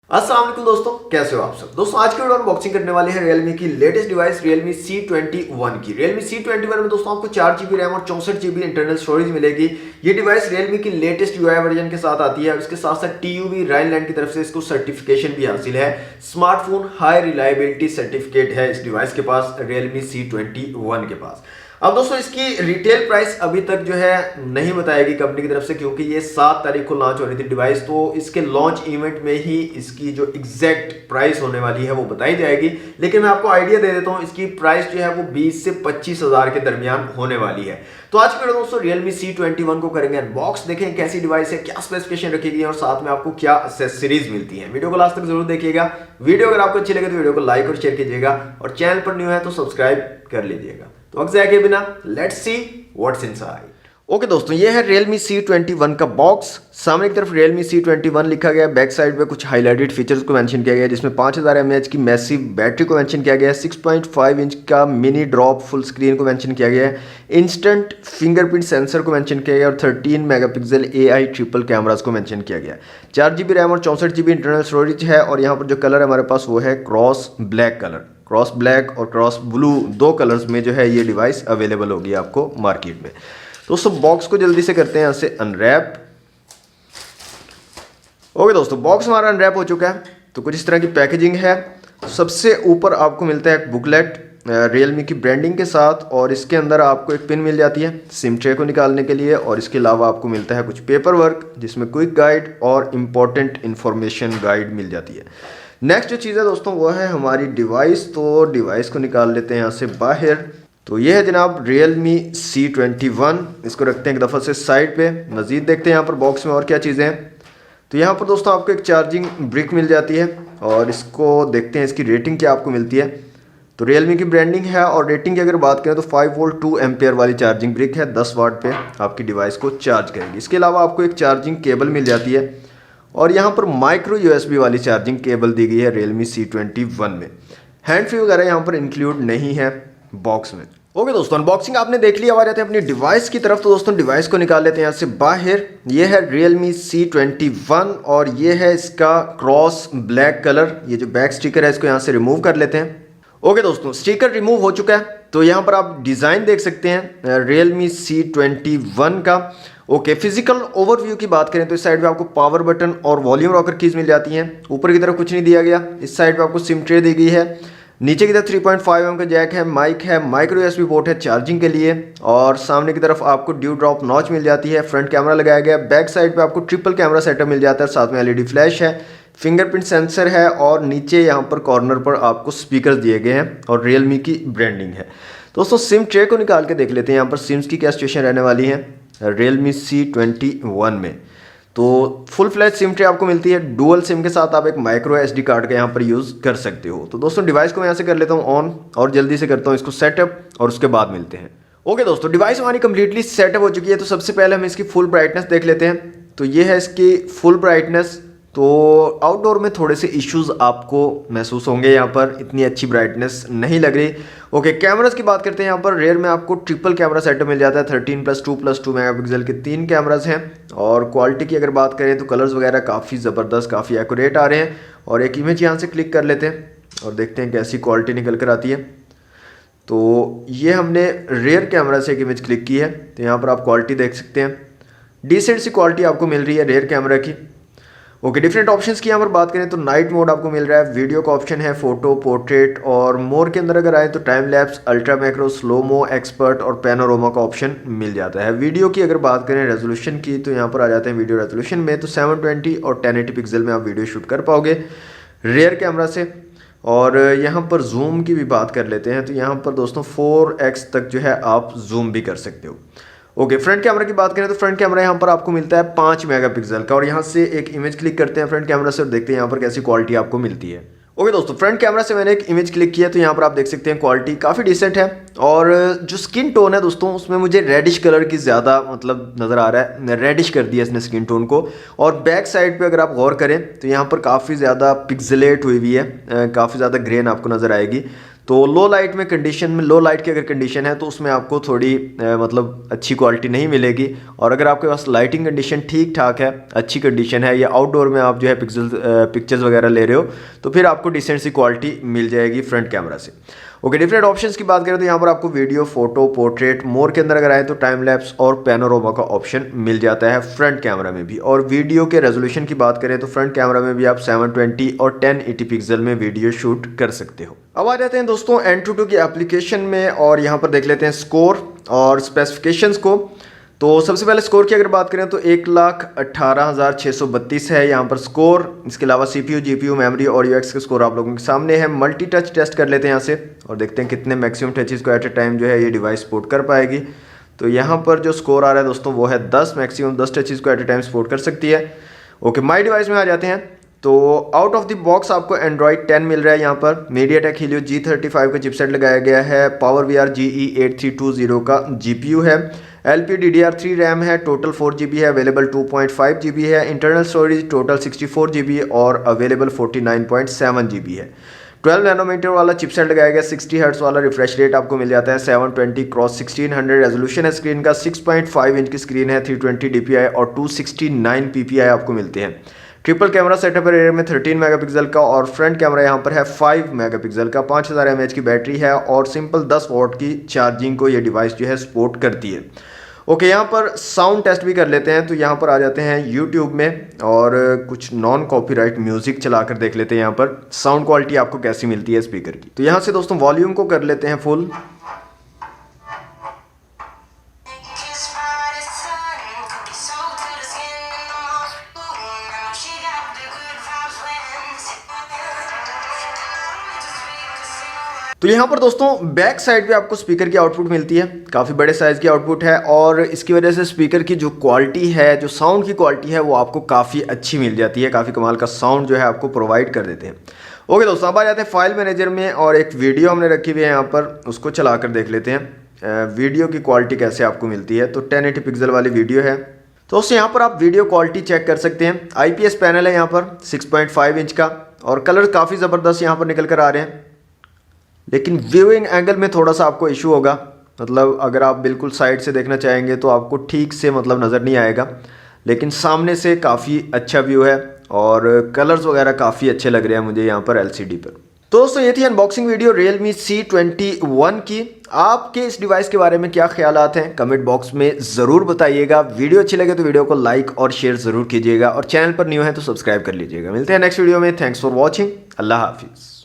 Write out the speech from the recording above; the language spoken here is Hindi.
अस्सलाम वालेकुम दोस्तों, कैसे हो आप सब। दोस्तों आज की वीडियो अनबॉक्सिंग करने वाले हैं Realme की लेटेस्ट डिवाइस Realme C21 की। Realme C21 में दोस्तों आपको 4GB रैम और 64GB इंटरनल स्टोरेज मिलेगी। ये डिवाइस Realme की लेटेस्ट UI वर्जन के साथ आती है और इसके साथ साथ TUV राइनलैंड की तरफ से इसको सर्टिफिकेशन भी हासिल है। स्मार्टफोन हाई रिलायबिलिटी सर्टिफिकेट है इस डिवाइस के पास, Realme C21 के पास। अब दोस्तों इसकी रिटेल प्राइस अभी तक जो है नहीं बताएगी कंपनी की तरफ से, क्योंकि ये 7 तारीख को लॉन्च हो रही थी डिवाइस, तो इसके लॉन्च इवेंट में ही इसकी जो एग्जैक्ट प्राइस होने वाली है वो बताई जाएगी। लेकिन मैं आपको आइडिया दे देता हूँ, इसकी प्राइस जो है वो 20 से 25 हजार के दरमियान होने वाली है। तो आज की वीडियो दोस्तों Realme C21 को करेंगे अनबॉक्स, देखें कैसी डिवाइस है, क्या स्पेसिफिकेशन रखी गई है और साथ में आपको क्या एक्सेसरीज मिलती है। वीडियो को लास्ट तक जरूर देखिएगा। वीडियो अगर आपको अच्छी लगे तो वीडियो को लाइक और शेयर कीजिएगा और चैनल पर न्यू है तो सब्सक्राइब कर लीजिएगा। तो वक्त जाए के बिना let's see what's inside. Okay दोस्तों, ये है Realme C21 का बॉक्स। सामने की तरफ Realme C21 लिखा गया है, बैक साइड में कुछ हाईलाइटेड फीचर्स को मेंशन किया गया है, जिसमें 5000 mAh की मैसिव बैटरी को मेंशन किया गया है, 6.5 इंच का मिनी ड्रॉप फुल स्क्रीन को मेंशन किया गया है, इंस्टेंट फिंगरप्रिंट सेंसर को मेंशन किया गया है और 13 मेगापिक्सल AI ट्रिपल कैमरास को मेंशन किया गया है। 4GB रैम और 64GB इंटरनल स्टोरेज है और यहाँ पर जो कलर है हमारे पास वो है cross black colour. Cross black और क्रॉस ब्लू दो कलर्स में जो है ये डिवाइस अवेलेबल होगी आपको मार्केट में। दोस्तों बॉक्स को जल्दी से करते हैं यहाँ से अनरैप। ओके दोस्तों, बॉक्स हमारा अनरैप हो चुका है। तो कुछ इस तरह की पैकेजिंग है। सबसे ऊपर आपको मिलता है एक बुकलेट Realme की ब्रांडिंग के साथ और इसके अंदर आपको एक पिन मिल जाती है सिम ट्रे को निकालने के लिए और इसके अलावा आपको मिलता है कुछ पेपर वर्क जिसमें क्विक गाइड और इम्पोर्टेंट इंफॉर्मेशन गाइड मिल जाती है। नेक्स्ट जो चीज़ है दोस्तों वो है हमारी डिवाइस। तो डिवाइस को निकाल लेते हैं यहाँ से बाहर। तो ये है जनाब Realme C21। इसको रखते हैं एक दफ़ा से साइड पे। मज़ीद देखते हैं यहाँ पर बॉक्स में और क्या चीज़ें हैं। तो यहाँ पर दोस्तों आपको एक चार्जिंग ब्रिक मिल जाती है और इसको देखते हैं इसकी रेटिंग क्या आपको मिलती है। तो Realme की ब्रांडिंग है और रेटिंग की अगर बात करें तो 5 वोल्ट 2 एम्पेयर वाली चार्जिंग ब्रिक है, 10 वाट पे आपकी डिवाइस को चार्ज करेगी। इसके अलावा आपको एक चार्जिंग केबल मिल जाती है और यहाँ पर माइक्रो USB वाली चार्जिंग केबल दी गई है Realme C21 में। हैंड फ्री वगैरह यहाँ पर इंक्लूड नहीं है बॉक्स में। ओके दोस्तों, अनबॉक्सिंग आपने देख लिया। आ जाते हैं अपनी डिवाइस की तरफ। तो दोस्तों डिवाइस को निकाल लेते हैं यहाँ से बाहर। ये है Realme C21 और ये है इसका क्रॉस ब्लैक कलर। ये जो बैक स्टिकर है इसको यहाँ से रिमूव कर लेते हैं। ओके दोस्तों, स्टिकर रिमूव हो चुका है। तो यहाँ पर आप डिज़ाइन देख सकते हैं Realme C21 का। ओके, फिजिकल ओवरव्यू की बात करें तो इस साइड पे आपको पावर बटन और वॉल्यूम रॉकर कीज मिल जाती हैं। ऊपर की तरफ कुछ नहीं दिया गया। इस साइड पे आपको सिम ट्रे दी गई है। नीचे की तरफ 3.5 mm का जैक है, माइक है, माइक्रो USB पोर्ट है चार्जिंग के लिए और सामने की तरफ आपको ड्यू ड्रॉप नॉच मिल जाती है। फ्रंट कैमरा लगाया गया। बैक साइड पे आपको ट्रिपल कैमरा सेटअप मिल जाता है, साथ में LED फ्लैश है, फिंगरप्रिंट सेंसर है और नीचे यहाँ पर कॉर्नर पर आपको स्पीकर दिए गए हैं और Realme की ब्रांडिंग है। दोस्तों सिम ट्रे को निकाल के देख लेते हैं यहाँ पर सिम्स की क्या सिचुएशन रहने वाली है Realme C21 में। तो फुल फ्लैश सिम ट्रे आपको मिलती है। डुअल सिम के साथ आप एक माइक्रो SD कार्ड का यहाँ पर यूज़ कर सकते हो। तो दोस्तों डिवाइस को मैं यहाँ से कर लेता हूँ ऑन और जल्दी से करता हूँ इसको सेटअप और उसके बाद मिलते हैं। ओके दोस्तों, डिवाइस हमारी कंप्लीटली सेटअप हो चुकी है। तो सबसे पहले हम इसकी फुल ब्राइटनेस देख लेते हैं। तो ये है इसकी फुल ब्राइटनेस। तो आउटडोर में थोड़े से इश्यूज आपको महसूस होंगे, यहाँ पर इतनी अच्छी ब्राइटनेस नहीं लग रही। ओके, कैमरास की बात करते हैं। यहाँ पर रेयर में आपको ट्रिपल कैमरा सेटअप मिल जाता है। 13+2+2 मेगापिक्सल के 3 कैमरास हैं और क्वालिटी की अगर बात करें तो कलर्स वगैरह काफ़ी ज़बरदस्त, काफ़ी एक्यूरेट आ रहे हैं। और एक इमेज यहाँ से क्लिक कर लेते हैं और देखते हैं कैसी क्वालिटी निकल कर आती है। तो ये हमने रेयर कैमरा से एक इमेज क्लिक की है। तो यहाँ पर आप क्वालिटी देख सकते हैं, डिसेंट सी क्वालिटी आपको मिल रही है रेयर कैमरा की। ओके, डिफरेंट ऑप्शंस की यहाँ पर बात करें तो नाइट मोड आपको मिल रहा है, वीडियो का ऑप्शन है, फोटो, पोर्ट्रेट और मोर के अंदर अगर आए तो time lapse, ultra macro, slomo, expert और पैनोरामा का ऑप्शन मिल जाता है। वीडियो की अगर बात करें रेजोल्यूशन की तो यहाँ पर आ जाते हैं वीडियो रेजोल्यूशन में। तो 720 और 1080 पिक्सल में आप वीडियो शूट कर पाओगे रेयर कैमरा से। और यहाँ पर जूम की भी बात कर लेते हैं। तो यहाँ पर दोस्तों 4x तक जो है आप जूम भी कर सकते हो। ओके, फ्रंट कैमरा की बात करें तो फ्रंट कैमरा यहाँ पर आपको मिलता है 5 मेगापिक्सल का और यहाँ से एक इमेज क्लिक करते हैं फ्रंट कैमरा से और देखते हैं यहाँ पर कैसी क्वालिटी आपको मिलती है। ओके दोस्तों, फ्रंट कैमरा से मैंने एक इमेज क्लिक किया तो यहाँ पर आप देख सकते हैं क्वालिटी काफ़ी डिसेंट है और जो स्किन टोन है दोस्तों उसमें मुझे रेडिश कलर की ज़्यादा मतलब नज़र आ रहा है। रेडिश कर दिया इसने स्किन टोन को। और बैक साइड पे अगर आप गौर करें तो यहाँ पर काफ़ी ज़्यादा पिक्सेलेट हुई है, काफ़ी ज़्यादा ग्रेन आपको नज़र आएगी। तो लो लाइट में कंडीशन में, लो लाइट की अगर कंडीशन है तो उसमें आपको थोड़ी मतलब अच्छी क्वालिटी नहीं मिलेगी। और अगर आपके पास लाइटिंग कंडीशन ठीक ठाक है, अच्छी कंडीशन है, या आउटडोर में आप जो है पिक्चर्स वगैरह ले रहे हो, तो फिर आपको डिसेंट सी क्वालिटी मिल जाएगी फ्रंट कैमरा से। ओके, डिफरेंट ऑप्शंस की बात करें तो यहाँ पर आपको वीडियो, फोटो, पोर्ट्रेट, मोर के अंदर अगर आए तो टाइम लैप्स और पैनोरामा का ऑप्शन मिल जाता है फ्रंट कैमरा में भी। और वीडियो के रेजोल्यूशन की बात करें तो फ्रंट कैमरा में भी आप 720 और 1080 पिक्सल में वीडियो शूट कर सकते हो। अब आ जाते हैं दोस्तों एंटूटू की एप्लीकेशन में और यहाँ पर देख लेते हैं स्कोर और स्पेसिफिकेशंस को। तो सबसे पहले स्कोर की अगर बात करें तो 1,18,632 है यहाँ पर स्कोर। इसके अलावा CPU, GPU, मेमोरी और UX के स्कोर आप लोगों के सामने है। मल्टी टच टेस्ट कर लेते हैं यहाँ से और देखते हैं कितने मैक्सिमम टचेस को एट ए टाइम जो है ये डिवाइस सपोर्ट कर पाएगी। तो यहाँ पर जो स्कोर आ रहा है दोस्तों वो है 10, मैक्सिमम 10 टचेस को एट ए टाइम सपोर्ट कर सकती है। ओके, माई डिवाइस में आ जाते हैं तो आउट ऑफ द बॉक्स आपको एंड्रॉइड 10 मिल रहा है। यहाँ पर मीडियाटेक हीलियो G35 का चिपसेट लगाया गया है। पावर VR GE8320 का GPU है। LPDDR3 रैम है। टोटल 4 GB है। अवेलेबल 2.5 GB है। इंटरनल स्टोरेज टोटल 64 GB और अवेलेबल 49.7 GB है। 12 नैनोमीटर वाला चिपसेट लगाया गया। 60 हर्ट्ज वाला रिफ्रेश रेट आपको मिल जाता है। 720x1600 रेजोल्यूशन है स्क्रीन का। 6.5 इंच की स्क्रीन है। 320 DPI और 269 PPI आपको मिलते हैं। ट्रिपल कैमरा सेटअप है रेयर में 13 मेगापिक्सल का और फ्रंट कैमरा यहाँ पर है 5 मेगापिक्सल का। 5000 mAh की बैटरी है और सिंपल 10 वॉट की चार्जिंग को ये डिवाइस जो है सपोर्ट करती है। ओके, यहाँ पर साउंड टेस्ट भी कर लेते हैं। तो यहाँ पर आ जाते हैं यूट्यूब में और कुछ नॉन कॉपीराइट म्यूजिक चलाकर देख लेते हैं यहाँ पर साउंड क्वालिटी आपको कैसी मिलती है स्पीकर की। तो यहाँ से दोस्तों वॉल्यूम को कर लेते हैं फुल। तो यहाँ पर दोस्तों बैक साइड पे आपको स्पीकर की आउटपुट मिलती है। काफ़ी बड़े साइज़ की आउटपुट है और इसकी वजह से स्पीकर की जो क्वालिटी है, जो साउंड की क्वालिटी है, वो आपको काफ़ी अच्छी मिल जाती है। काफ़ी कमाल का साउंड जो है आपको प्रोवाइड कर देते हैं। ओके दोस्तों, अब आ जाते हैं फाइल मैनेजर में और एक वीडियो हमने रखी हुई है यहाँ पर, उसको चला कर देख लेते हैं वीडियो की क्वालिटी कैसे आपको मिलती है। तो 1080 पिक्सल वाली वीडियो है। तो उससे यहाँ पर आप वीडियो क्वालिटी चेक कर सकते हैं। IPS पैनल है यहाँ पर 6.5 इंच का और कलर काफ़ी ज़बरदस्त यहाँ पर निकल कर आ रहे हैं। लेकिन व्यूइंग एंगल में थोड़ा सा आपको इशू होगा, मतलब अगर आप बिल्कुल साइड से देखना चाहेंगे तो आपको ठीक से मतलब नज़र नहीं आएगा, लेकिन सामने से काफ़ी अच्छा व्यू है और कलर्स वगैरह काफ़ी अच्छे लग रहे हैं मुझे यहाँ पर LCD पर। तो दोस्तों ये थी अनबॉक्सिंग वीडियो Realme C21 की। आपके इस डिवाइस के बारे में क्या ख्यालात हैं कमेंट बॉक्स में ज़रूर बताइएगा। वीडियो अच्छी लगे तो वीडियो को लाइक और शेयर ज़रूर कीजिएगा और चैनल पर न्यू है तो सब्सक्राइब कर लीजिएगा। मिलते हैं नेक्स्ट वीडियो में। Thanks for watching. अल्लाह हाफिज़।